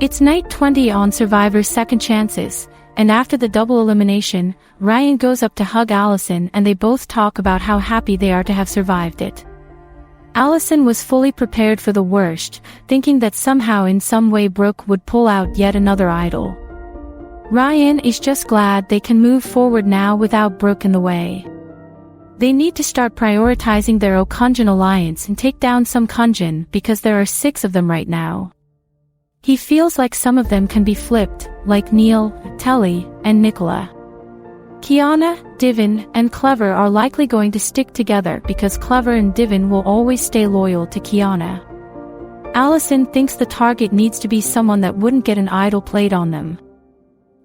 It's night 20 on Survivor's Second Chances, and after the double elimination, Ryan goes up to hug Allison and they both talk about how happy they are to have survived it. Allison was fully prepared for the worst, thinking that somehow in some way Brooke would pull out yet another idol. Ryan is just glad they can move forward now without Brooke in the way. They need to start prioritizing their Okonjin alliance and take down some Konjin because there are 6 of them right now. He feels like some of them can be flipped, like Neil, Telly, and Nicola. Kiana, Divin, and Clever are likely going to stick together because Clever and Divin will always stay loyal to Kiana. Allison thinks the target needs to be someone that wouldn't get an idol played on them.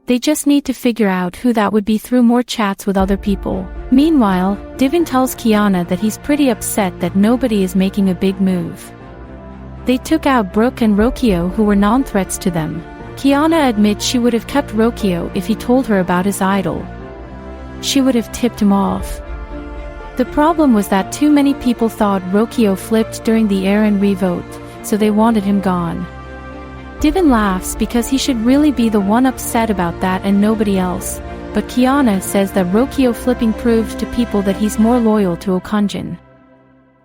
They just need to figure out who that would be through more chats with other people. Meanwhile, Divin tells Kiana that he's pretty upset that nobody is making a big move. They took out Brooke and Rokio, who were non-threats to them. Kiana admits she would have kept Rokio if he told her about his idol. She would have tipped him off. The problem was that too many people thought Rokio flipped during the Aaron re-vote, so they wanted him gone. Divin laughs because he should really be the one upset about that and nobody else, but Kiana says that Rokio flipping proved to people that he's more loyal to Okonjin.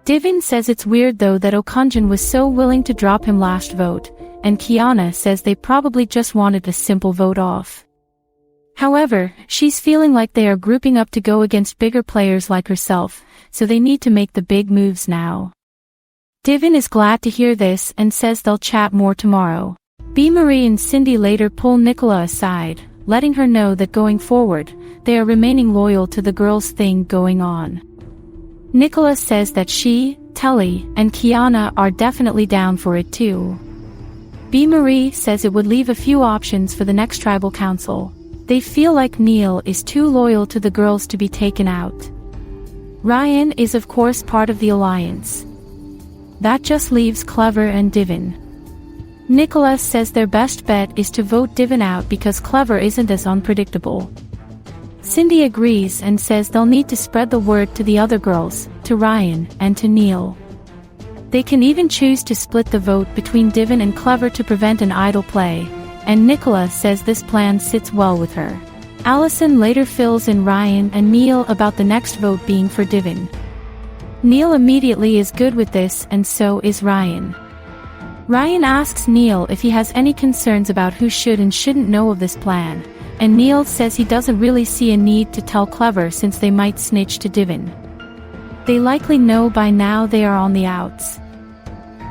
Divin says it's weird though that Okonjin was so willing to drop him last vote, and Kiana says they probably just wanted a simple vote off. However, she's feeling like they are grouping up to go against bigger players like herself, so they need to make the big moves now. Divin is glad to hear this and says they'll chat more tomorrow. B. Marie and Cindy later pull Nicola aside, letting her know that going forward, they are remaining loyal to the girls' thing going on. Nicola says that she, Telly, and Kiana are definitely down for it too. B. Marie says it would leave a few options for the next tribal council. They feel like Neil is too loyal to the girls to be taken out. Ryan is of course part of the alliance. That just leaves Clever and Divin. Nicola says their best bet is to vote Divin out because Clever isn't as unpredictable. Cindy agrees and says they'll need to spread the word to the other girls, to Ryan, and to Neil. They can even choose to split the vote between Divin and Clever to prevent an idol play, and Nicola says this plan sits well with her. Allison later fills in Ryan and Neil about the next vote being for Divin. Neil immediately is good with this and so is Ryan. Ryan asks Neil if he has any concerns about who should and shouldn't know of this plan, and Neil says he doesn't really see a need to tell Clever since they might snitch to Divin. They likely know by now they are on the outs.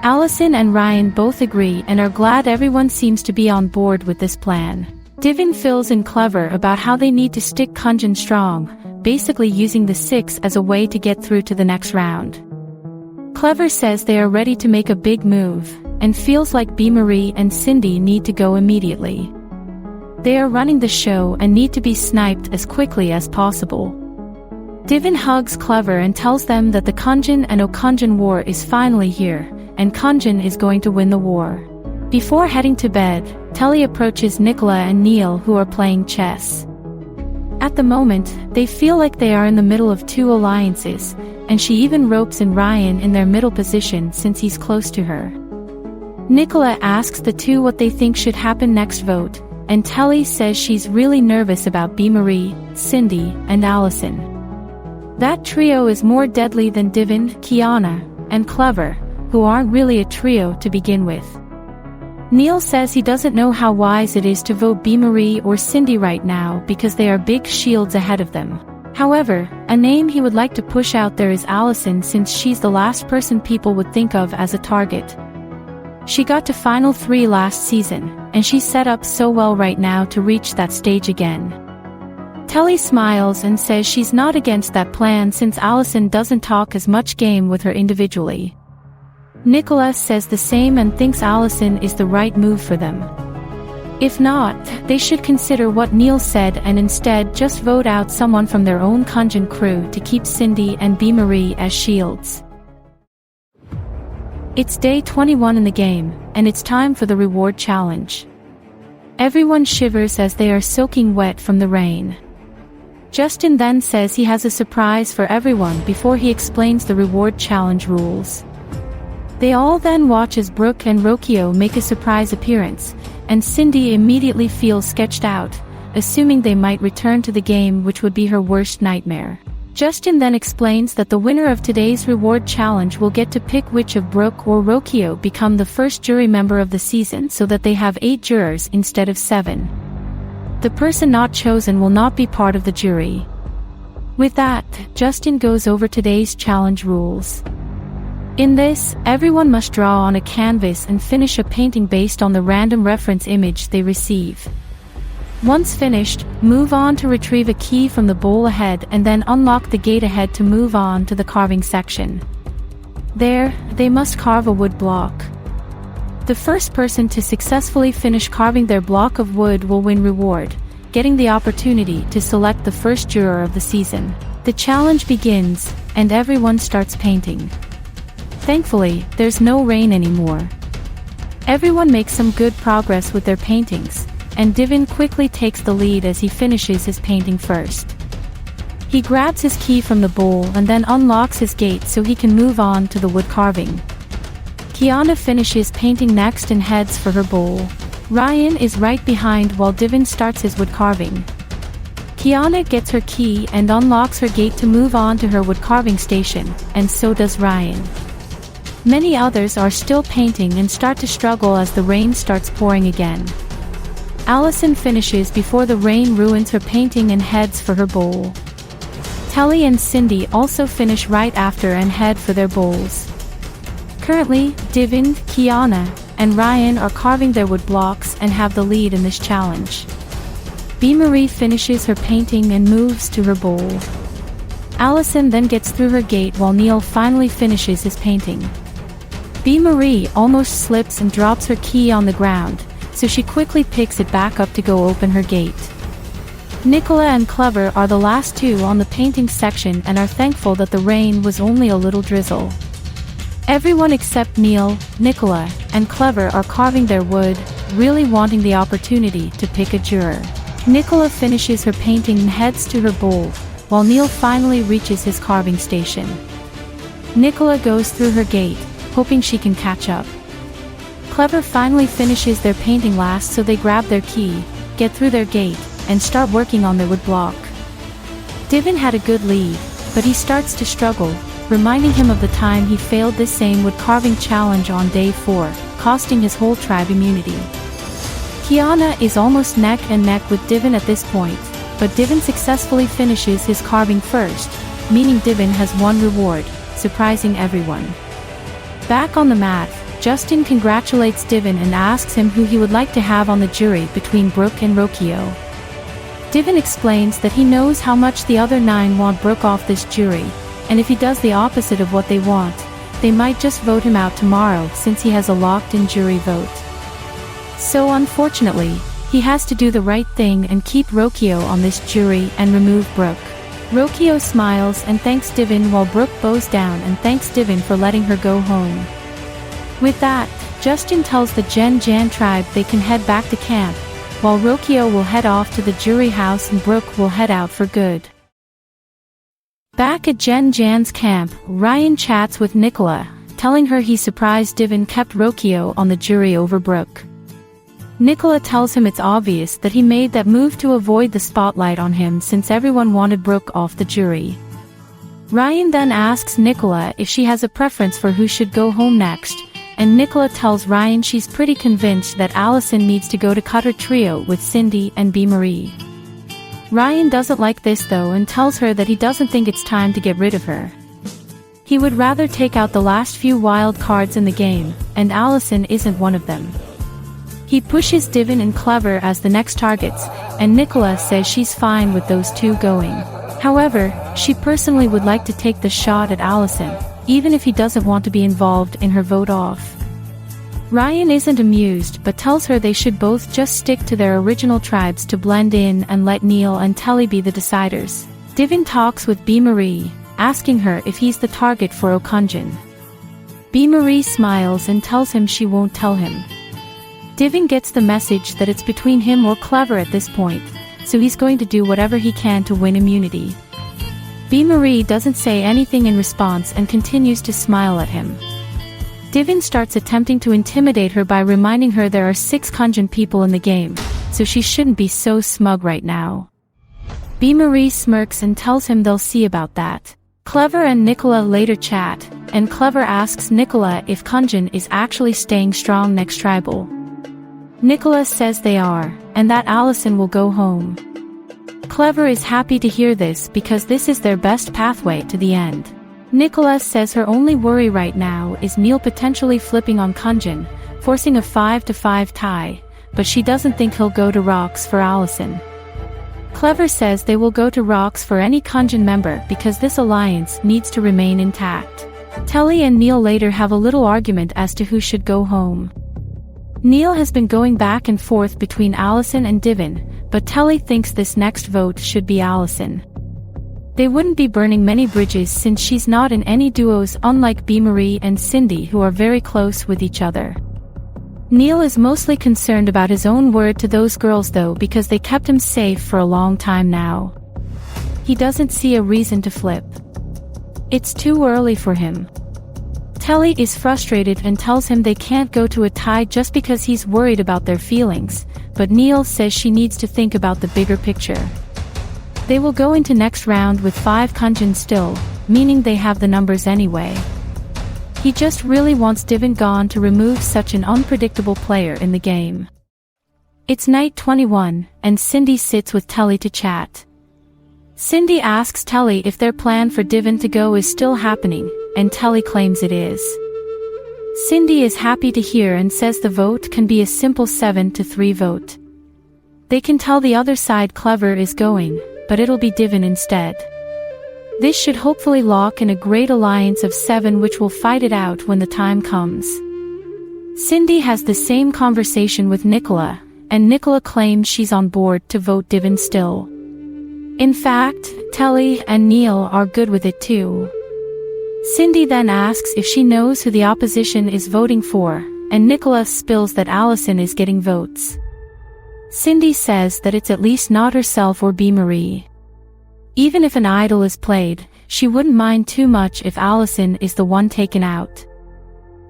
Allison and Ryan both agree and are glad everyone seems to be on board with this plan. Divin fills in Clever about how they need to stick Konjin strong, basically using the 6 as a way to get through to the next round. Clever says they are ready to make a big move, and feels like B. Marie and Cindy need to go immediately. They are running the show and need to be sniped as quickly as possible. Divin hugs Clever and tells them that the Konjin and Okonjin war is finally here, and Konjin is going to win the war. Before heading to bed, Telly approaches Nicola and Neil who are playing chess. At the moment, they feel like they are in the middle of 2 alliances, and she even ropes in Ryan in their middle position since he's close to her. Nicola asks the 2 what they think should happen next vote, and Telly says she's really nervous about B. Marie, Cindy, and Allison. That trio is more deadly than Divin, Kiana, and Clever, who aren't really a trio to begin with. Neil says he doesn't know how wise it is to vote B. Marie or Cindy right now because they are big shields ahead of them. However, a name he would like to push out there is Allison since she's the last person people would think of as a target. She got to Final 3 last season, and she's set up so well right now to reach that stage again. Telly smiles and says she's not against that plan since Allison doesn't talk as much game with her individually. Nicola says the same and thinks Allison is the right move for them. If not, they should consider what Neil said and instead just vote out someone from their own Konjin crew to keep Cindy and B. Marie as shields. It's day 21 in the game, and it's time for the reward challenge. Everyone shivers as they are soaking wet from the rain. Justin then says he has a surprise for everyone before he explains the reward challenge rules. They all then watch as Brooke and Rokio make a surprise appearance, and Cindy immediately feels sketched out, assuming they might return to the game, which would be her worst nightmare. Justin then explains that the winner of today's reward challenge will get to pick which of Brooke or Rokio become the first jury member of the season, so that they have 8 jurors instead of 7. The person not chosen will not be part of the jury. With that, Justin goes over today's challenge rules. In this, everyone must draw on a canvas and finish a painting based on the random reference image they receive. Once finished, move on to retrieve a key from the bowl ahead and then unlock the gate ahead to move on to the carving section. There, they must carve a wood block. The first person to successfully finish carving their block of wood will win reward, getting the opportunity to select the first juror of the season. The challenge begins, and everyone starts painting. Thankfully, there's no rain anymore. Everyone makes some good progress with their paintings, and Divin quickly takes the lead as he finishes his painting first. He grabs his key from the bowl and then unlocks his gate so he can move on to the wood carving. Kiana finishes painting next and heads for her bowl. Ryan is right behind while Divin starts his wood carving. Kiana gets her key and unlocks her gate to move on to her wood carving station, and so does Ryan. Many others are still painting and start to struggle as the rain starts pouring again. Allison finishes before the rain ruins her painting and heads for her bowl. Telly and Cindy also finish right after and head for their bowls. Currently, Divin, Kiana, and Ryan are carving their wood blocks and have the lead in this challenge. B. Marie finishes her painting and moves to her bowl. Allison then gets through her gate while Neil finally finishes his painting. B. Marie almost slips and drops her key on the ground, so she quickly picks it back up to go open her gate. Nicola and Clever are the last two on the painting section and are thankful that the rain was only a little drizzle. Everyone except Neil, Nicola, and Clever are carving their wood, really wanting the opportunity to pick a juror. Nicola finishes her painting and heads to her bowl, while Neil finally reaches his carving station. Nicola goes through her gate, hoping she can catch up. Clever finally finishes their painting last, so they grab their key, get through their gate, and start working on their wood block. Divin had a good lead, but he starts to struggle, reminding him of the time he failed this same wood carving challenge on day 4, costing his whole tribe immunity. Kiana is almost neck and neck with Divin at this point, but Divin successfully finishes his carving first, meaning Divin has one reward, surprising everyone. Back on the mat, Justin congratulates Divin and asks him who he would like to have on the jury between Brooke and Rokio. Divin explains that he knows how much the other 9 want Brooke off this jury, and if he does the opposite of what they want, they might just vote him out tomorrow since he has a locked-in jury vote. So unfortunately, he has to do the right thing and keep Rokio on this jury and remove Brooke. Rokio smiles and thanks Divin while Brooke bows down and thanks Divin for letting her go home. With that, Justin tells the Jen Jan tribe they can head back to camp, while Rokio will head off to the jury house and Brooke will head out for good. Back at Jen Jan's camp, Ryan chats with Nicola, telling her he's surprised Divin kept Rokio on the jury over Brooke. Nicola tells him it's obvious that he made that move to avoid the spotlight on him since everyone wanted Brooke off the jury. Ryan then asks Nicola if she has a preference for who should go home next, and Nicola tells Ryan she's pretty convinced that Allison needs to go to cut her trio with Cindy and B. Marie. Ryan doesn't like this though and tells her that he doesn't think it's time to get rid of her. He would rather take out the last few wild cards in the game, and Allison isn't one of them. He pushes Divin and Clever as the next targets, and Nicola says she's fine with those two going. However, she personally would like to take the shot at Allison, even if he doesn't want to be involved in her vote off. Ryan isn't amused but tells her they should both just stick to their original tribes to blend in and let Neil and Telly be the deciders. Divin talks with B. Marie, asking her if he's the target for Okunjan. B. Marie smiles and tells him she won't tell him. Divin gets the message that it's between him or Clever at this point, so he's going to do whatever he can to win immunity. B. Marie doesn't say anything in response and continues to smile at him. Divin starts attempting to intimidate her by reminding her there are 6 Kunjan people in the game, so she shouldn't be so smug right now. B. Marie smirks and tells him they'll see about that. Clever and Nicola later chat, and Clever asks Nicola if Kunjan is actually staying strong next tribal. Nicola says they are, and that Allison will go home. Clever is happy to hear this because this is their best pathway to the end. Nicola says her only worry right now is Neil potentially flipping on Kunjan, forcing a 5-5 tie, but she doesn't think he'll go to Rocks for Allison. Clever says they will go to Rocks for any Kunjan member because this alliance needs to remain intact. Telly and Neil later have a little argument as to who should go home. Neil has been going back and forth between Allison and Divin, but Telly thinks this next vote should be Allison. They wouldn't be burning many bridges since she's not in any duos, unlike B. Marie and Cindy, who are very close with each other. Neil is mostly concerned about his own word to those girls though because they kept him safe for a long time now. He doesn't see a reason to flip. It's too early for him. Telly is frustrated and tells him they can't go to a tie just because he's worried about their feelings, but Neil says she needs to think about the bigger picture. They will go into next round with 5 Kunjan still, meaning they have the numbers anyway. He just really wants Divin gone to remove such an unpredictable player in the game. It's night 21, and Cindy sits with Telly to chat. Cindy asks Telly if their plan for Divin to go is still happening, and Telly claims it is. Cindy is happy to hear and says the vote can be a simple 7-3 vote. They can tell the other side Clever is going, but it'll be Divin instead. This should hopefully lock in a great alliance of 7 which will fight it out when the time comes. Cindy has the same conversation with Nicola, and Nicola claims she's on board to vote Divin still. In fact, Telly and Neil are good with it too. Cindy then asks if she knows who the opposition is voting for, and Nicola spills that Allison is getting votes. Cindy says that it's at least not herself or B. Marie. Even if an idol is played, she wouldn't mind too much if Allison is the one taken out.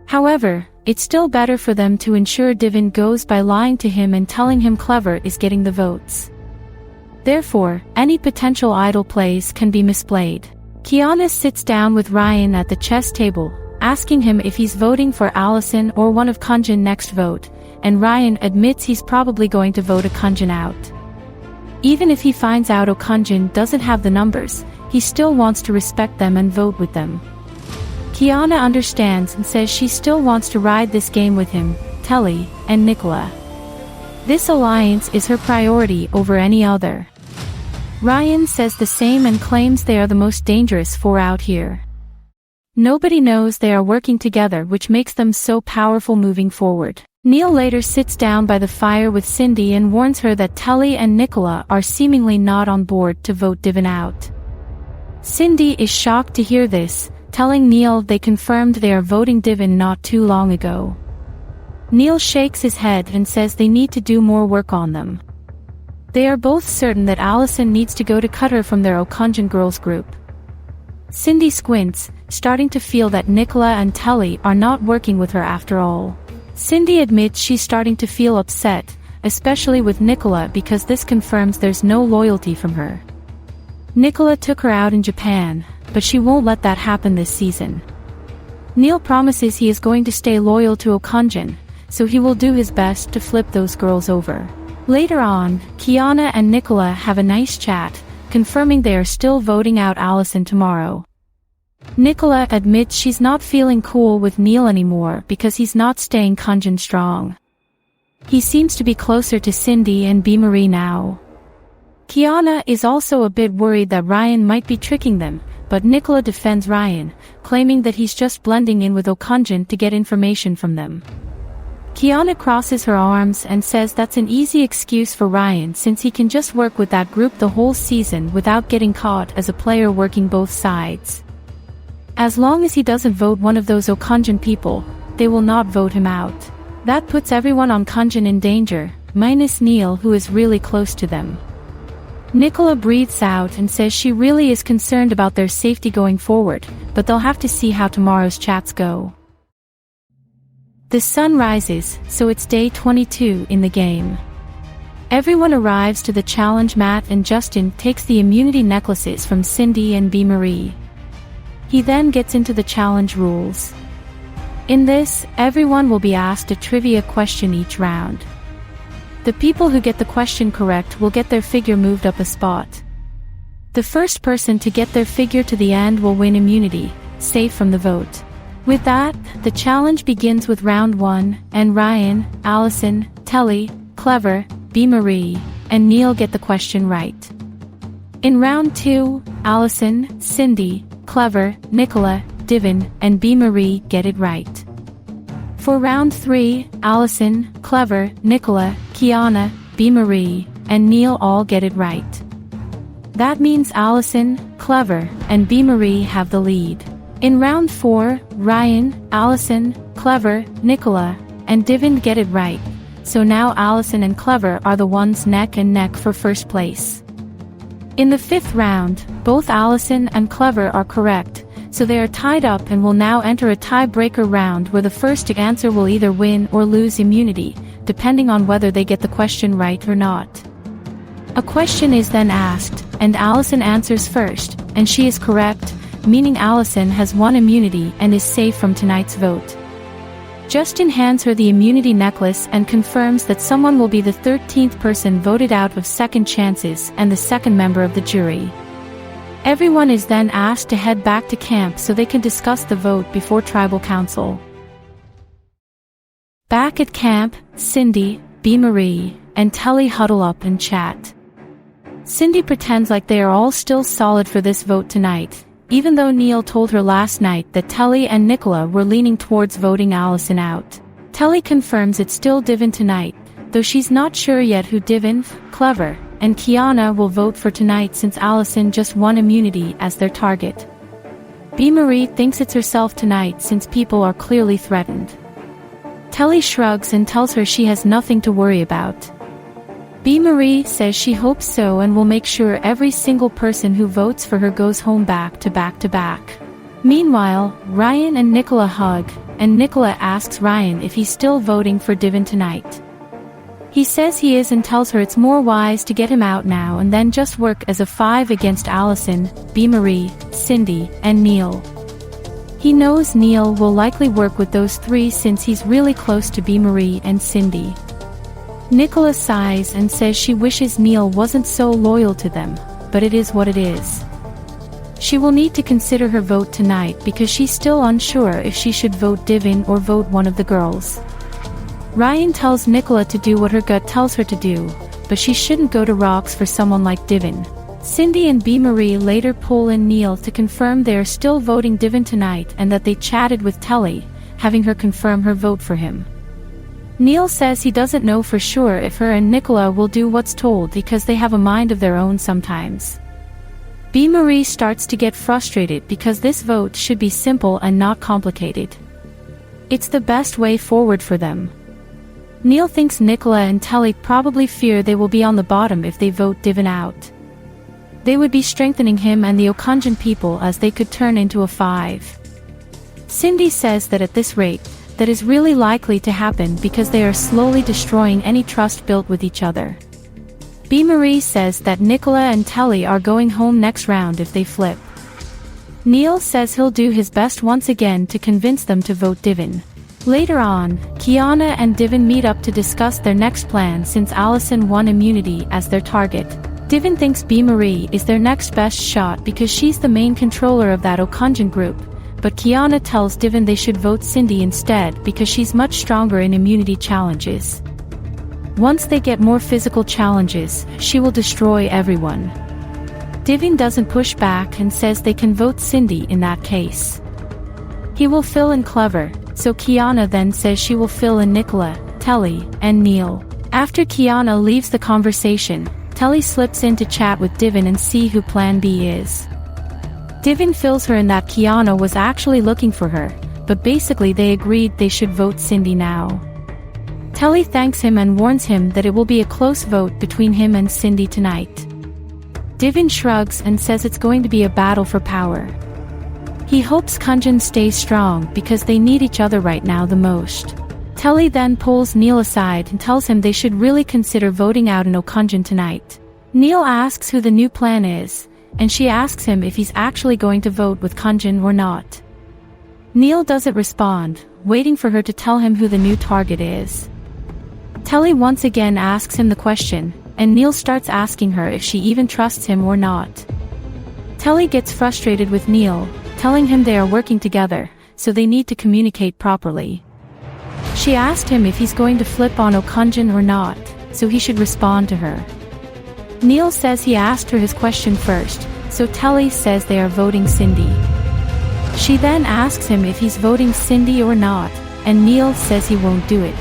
However, it's still better for them to ensure Divin goes by lying to him and telling him Clever is getting the votes. Therefore, any potential idol plays can be misplayed. Kiana sits down with Ryan at the chess table, asking him if he's voting for Allison or one of Kunjan next vote, and Ryan admits he's probably going to vote a Kunjan out. Even if he finds out Kunjan doesn't have the numbers, he still wants to respect them and vote with them. Kiana understands and says she still wants to ride this game with him, Telly, and Nicola. This alliance is her priority over any other. Ryan says the same and claims they are the most dangerous 4 out here. Nobody knows they are working together, which makes them so powerful moving forward. Neil later sits down by the fire with Cindy and warns her that Telly and Nicola are seemingly not on board to vote Divin out. Cindy is shocked to hear this, telling Neil they confirmed they are voting Divin not too long ago. Neil shakes his head and says they need to do more work on them. They are both certain that Allison needs to go to cut her from their Kunjan girls group. Cindy squints, starting to feel that Nicola and Telly are not working with her after all. Cindy admits she's starting to feel upset, especially with Nicola because this confirms there's no loyalty from her. Nicola took her out in Japan, but she won't let that happen this season. Neil promises he is going to stay loyal to Kunjan, so he will do his best to flip those girls over. Later on, Kiana and Nicola have a nice chat, confirming they are still voting out Allison tomorrow. Nicola admits she's not feeling cool with Neil anymore because he's not staying Kunjan strong. He seems to be closer to Cindy and B. Marie now. Kiana is also a bit worried that Ryan might be tricking them, but Nicola defends Ryan, claiming that he's just blending in with Kunjan to get information from them. Kiana crosses her arms and says that's an easy excuse for Ryan since he can just work with that group the whole season without getting caught as a player working both sides. As long as he doesn't vote one of those Kunjan people, they will not vote him out. That puts everyone on Kunjan in danger, minus Neil, who is really close to them. Nicola breathes out and says she really is concerned about their safety going forward, but they'll have to see how tomorrow's chats go. The sun rises, so it's day 22 in the game. Everyone arrives to the challenge mat and Justin takes the immunity necklaces from Cindy and B. Marie. He then gets into the challenge rules. In this, everyone will be asked a trivia question each round. The people who get the question correct will get their figure moved up a spot. The first person to get their figure to the end will win immunity, safe from the vote. With that, the challenge begins with round 1, and Ryan, Allison, Telly, Clever, B. Marie, and Neil get the question right. In round 2, Allison, Cindy, Clever, Nicola, Divin, and B. Marie get it right. For round 3, Allison, Clever, Nicola, Kiana, B. Marie, and Neil all get it right. That means Allison, Clever, and B. Marie have the lead. In round 4, Ryan, Allison, Clever, Nicola, and Divin get it right, so now Allison and Clever are the ones neck and neck for first place. In the 5th round, both Allison and Clever are correct, so they are tied up and will now enter a tiebreaker round where the first to answer will either win or lose immunity, depending on whether they get the question right or not. A question is then asked, and Allison answers first, and she is correct, meaning Allison has won immunity and is safe from tonight's vote. Justin hands her the immunity necklace and confirms that someone will be the 13th person voted out of second chances and the second member of the jury. Everyone is then asked to head back to camp so they can discuss the vote before tribal council. Back at camp, Cindy, B. Marie, and Telly huddle up and chat. Cindy pretends like they are all still solid for this vote tonight, even though Neil told her last night that Telly and Nicola were leaning towards voting Allison out. Telly confirms it's still Divin tonight, though she's not sure yet who Divin, Clever, and Kiana will vote for tonight since Allison just won immunity as their target. B. Marie thinks it's herself tonight since people are clearly threatened. Telly shrugs and tells her she has nothing to worry about. B. Marie says she hopes so and will make sure every single person who votes for her goes home back to back. Meanwhile, Ryan and Nicola hug, and Nicola asks Ryan if he's still voting for Divin tonight. He says he is and tells her it's more wise to get him out now and then just work as a 5 against Allison, B. Marie, Cindy, and Neil. He knows Neil will likely work with those 3 since he's really close to B. Marie and Cindy. Nicola sighs and says she wishes Neil wasn't so loyal to them, but it is what it is. She will need to consider her vote tonight because she's still unsure if she should vote Divin or vote one of the girls. Ryan tells Nicola to do what her gut tells her to do, but she shouldn't go to rocks for someone like Divin. Cindy and B. Marie later pull in Neil to confirm they are still voting Divin tonight and that they chatted with Telly, having her confirm her vote for him. Neil says he doesn't know for sure if her and Nicola will do what's told because they have a mind of their own sometimes. B. Marie starts to get frustrated because this vote should be simple and not complicated. It's the best way forward for them. Neil thinks Nicola and Telly probably fear they will be on the bottom if they vote Divin out. They would be strengthening him and the Okunjan people as they could turn into a 5. Cindy says that at this rate, that is really likely to happen because they are slowly destroying any trust built with each other. B. Marie says that Nicola and Telly are going home next round if they flip. Neil says he'll do his best once again to convince them to vote Divin. Later on, Kiana and Divin meet up to discuss their next plan since Allison won immunity as their target. Divin thinks B. Marie is their next best shot because she's the main controller of that Okunjan group, but Kiana tells Divin they should vote Cindy instead because she's much stronger in immunity challenges. Once they get more physical challenges, she will destroy everyone. Divin doesn't push back and says they can vote Cindy in that case. He will fill in Clever, so Kiana then says she will fill in Nicola, Telly, and Neil. After Kiana leaves the conversation, Telly slips in to chat with Divin and see who Plan B is. Divin fills her in that Kiana was actually looking for her, but basically they agreed they should vote Cindy now. Telly thanks him and warns him that it will be a close vote between him and Cindy tonight. Divin shrugs and says it's going to be a battle for power. He hopes Kunjan stays strong because they need each other right now the most. Telly then pulls Neil aside and tells him they should really consider voting out an Okunjin tonight. Neil asks who the new plan is, and she asks him if he's actually going to vote with Kunjin or not. Neil doesn't respond, waiting for her to tell him who the new target is. Telly once again asks him the question, and Neil starts asking her if she even trusts him or not. Telly gets frustrated with Neil, telling him they are working together, so they need to communicate properly. She asked him if he's going to flip on Okunjin or not, so he should respond to her. Neil says he asked her his question first, so Telly says they are voting Cindy. She then asks him if he's voting Cindy or not, and Neil says he won't do it.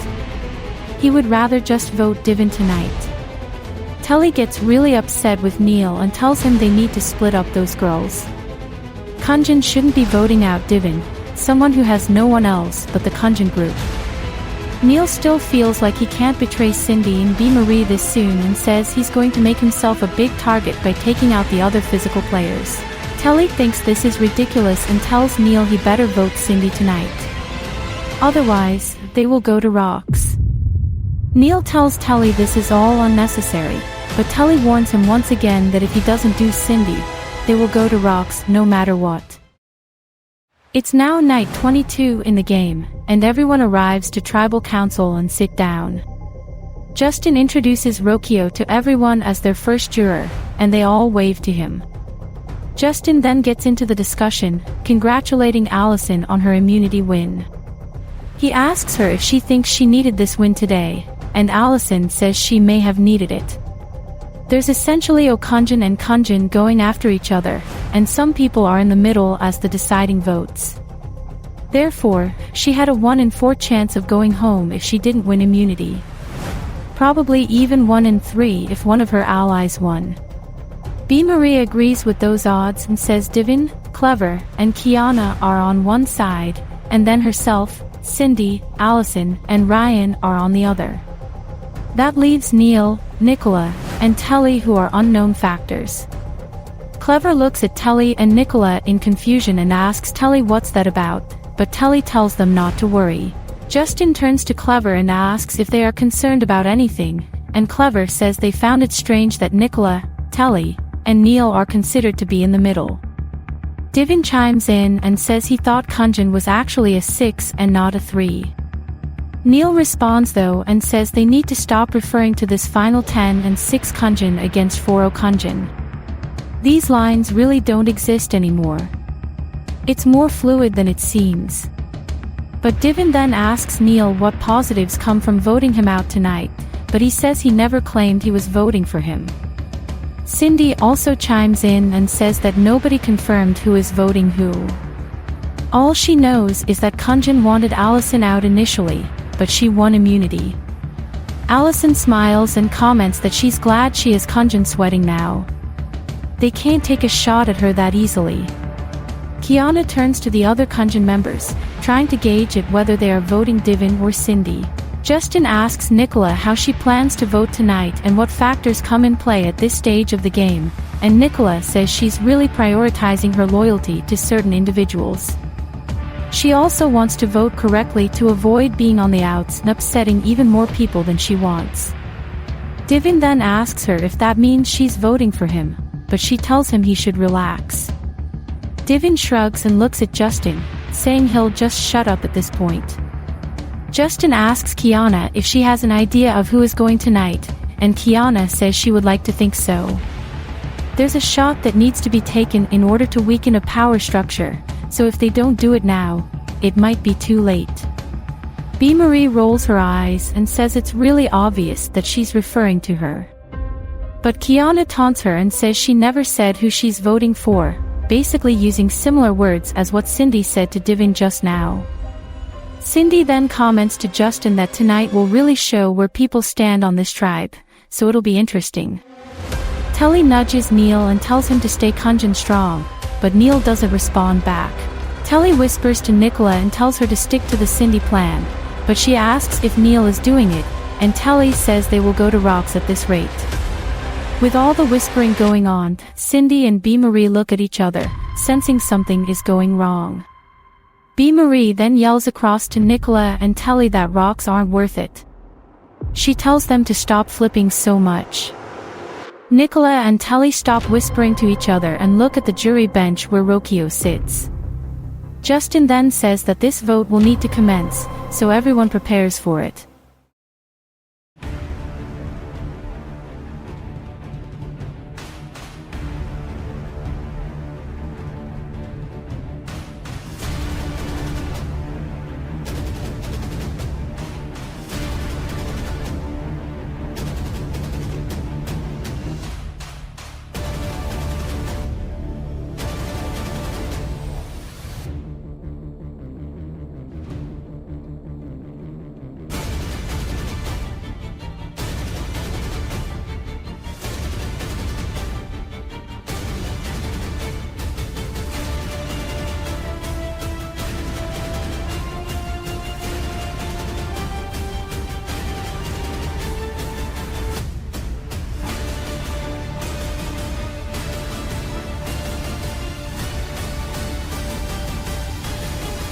He would rather just vote Divin tonight. Telly gets really upset with Neil and tells him they need to split up those girls. Kunjin shouldn't be voting out Divin, someone who has no one else but the Kunjin group. Neil still feels like he can't betray Cindy and B. Marie this soon and says he's going to make himself a big target by taking out the other physical players. Telly thinks this is ridiculous and tells Neil he better vote Cindy tonight. Otherwise, they will go to rocks. Neil tells Telly this is all unnecessary, but Telly warns him once again that if he doesn't do Cindy, they will go to rocks no matter what. It's now night 22 in the game, and everyone arrives to tribal council and sit down. Justin introduces Rokio to everyone as their first juror, and they all wave to him. Justin then gets into the discussion, congratulating Allison on her immunity win. He asks her if she thinks she needed this win today, and Allison says she may have needed it. There's essentially Okunjin and Kunjin going after each other, and some people are in the middle as the deciding votes. Therefore, she had a 1 in 4 chance of going home if she didn't win immunity. Probably even 1 in 3 if one of her allies won. B. Marie agrees with those odds and says Divin, Clever, and Kiana are on one side, and then herself, Cindy, Allison, and Ryan are on the other. That leaves Neil, Nicola, and Telly, who are unknown factors. Clever looks at Telly and Nicola in confusion and asks Telly what's that about, but Telly tells them not to worry. Justin turns to Clever and asks if they are concerned about anything, and Clever says they found it strange that Nicola, Telly, and Neil are considered to be in the middle. Divin chimes in and says he thought Kunjin was actually a 6 and not a 3. Neil responds though and says they need to stop referring to this final 10 and 6 Kunjin against 4 Okunjin. These lines really don't exist anymore. It's more fluid than it seems. But Divin then asks Neil what positives come from voting him out tonight, but he says he never claimed he was voting for him. Cindy also chimes in and says that nobody confirmed who is voting who. All she knows is that Kunjin wanted Allison out initially, but she won immunity. Allison smiles and comments that she's glad she is Kunjin sweating now. They can't take a shot at her that easily. Kiana turns to the other Kunjin members, trying to gauge at whether they are voting Divin or Cindy. Justin asks Nicola how she plans to vote tonight and what factors come in play at this stage of the game, and Nicola says she's really prioritizing her loyalty to certain individuals. She also wants to vote correctly to avoid being on the outs and upsetting even more people than she wants. Divin then asks her if that means she's voting for him, but she tells him he should relax. Divin shrugs and looks at Justin, saying he'll just shut up at this point. Justin asks Kiana if she has an idea of who is going tonight, and Kiana says she would like to think so. There's a shot that needs to be taken in order to weaken a power structure, so if they don't do it now, it might be too late. B. Marie rolls her eyes and says it's really obvious that she's referring to her. But Kiana taunts her and says she never said who she's voting for, basically using similar words as what Cindy said to Divin just now. Cindy then comments to Justin that tonight will really show where people stand on this tribe, so it'll be interesting. Telly nudges Neil and tells him to stay Kunjin strong, but Neil doesn't respond back. Telly whispers to Nicola and tells her to stick to the Cindy plan, but she asks if Neil is doing it, and Telly says they will go to rocks at this rate. With all the whispering going on, Cindy and B. Marie look at each other, sensing something is going wrong. B. Marie then yells across to Nicola and Telly that rocks aren't worth it. She tells them to stop flipping so much. Nicola and Telly stop whispering to each other and look at the jury bench where Rocchio sits. Justin then says that this vote will need to commence, so everyone prepares for it.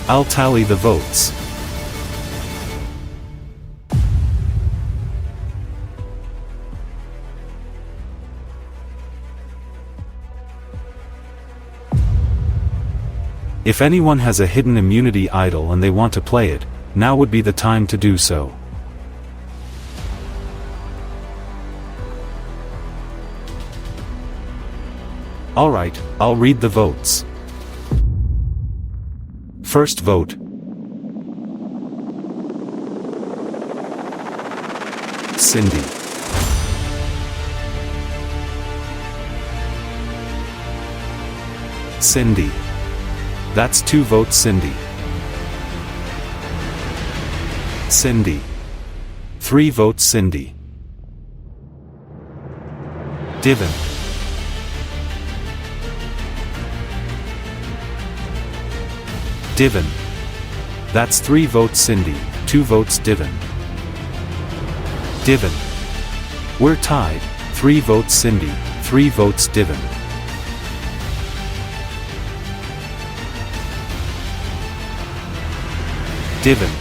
I'll tally the votes. If anyone has a hidden immunity idol and they want to play it, now would be the time to do so. Alright, I'll read the votes. First vote. Cindy. Cindy. That's 2 votes Cindy. Cindy. 3 votes Cindy. Divin. Divin. That's 3 votes Cindy, 2 votes Divin. Divin. We're tied, 3 votes Cindy, 3 votes Divin. Divin.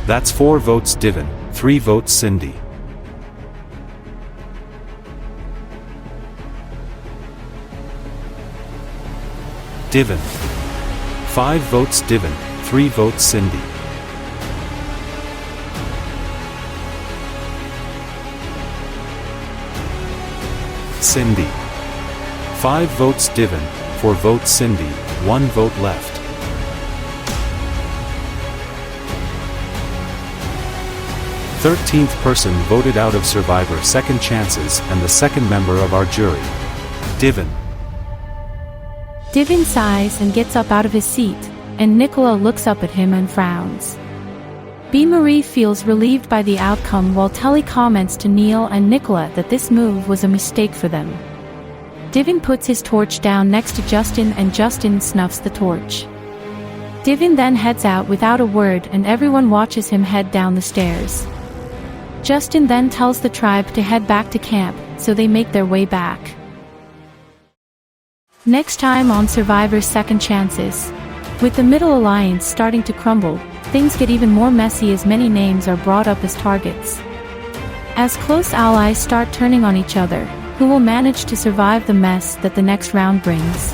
That's 4 votes Divin, 3 votes Cindy. Divin. 5 votes Divin, 3 votes Cindy. Cindy. 5 votes Divin, 4 votes Cindy, 1 vote left. Thirteenth person voted out of Survivor Second Chances and the second member of our jury. Divin. Divin sighs and gets up out of his seat, and Nicola looks up at him and frowns. B. Marie feels relieved by the outcome while Telly comments to Neil and Nicola that this move was a mistake for them. Divin puts his torch down next to Justin and Justin snuffs the torch. Divin then heads out without a word and everyone watches him head down the stairs. Justin then tells the tribe to head back to camp, so they make their way back. Next time on Survivor Second Chances. With the Middle Alliance starting to crumble, things get even more messy as many names are brought up as targets. As close allies start turning on each other, who will manage to survive the mess that the next round brings?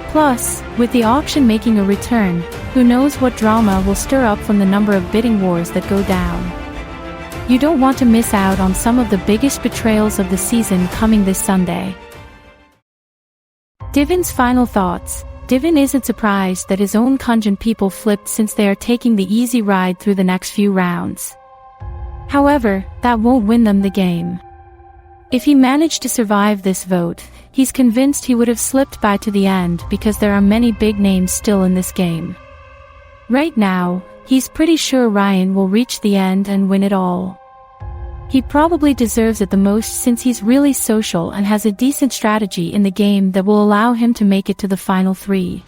Plus, with the auction making a return, who knows what drama will stir up from the number of bidding wars that go down. You don't want to miss out on some of the biggest betrayals of the season coming this Sunday. Divin's final thoughts. Divin isn't surprised that his own Kunjan people flipped since they are taking the easy ride through the next few rounds. However, that won't win them the game. If he managed to survive this vote, he's convinced he would have slipped by to the end because there are many big names still in this game. Right now, he's pretty sure Ryan will reach the end and win it all. He probably deserves it the most since he's really social and has a decent strategy in the game that will allow him to make it to the final 3.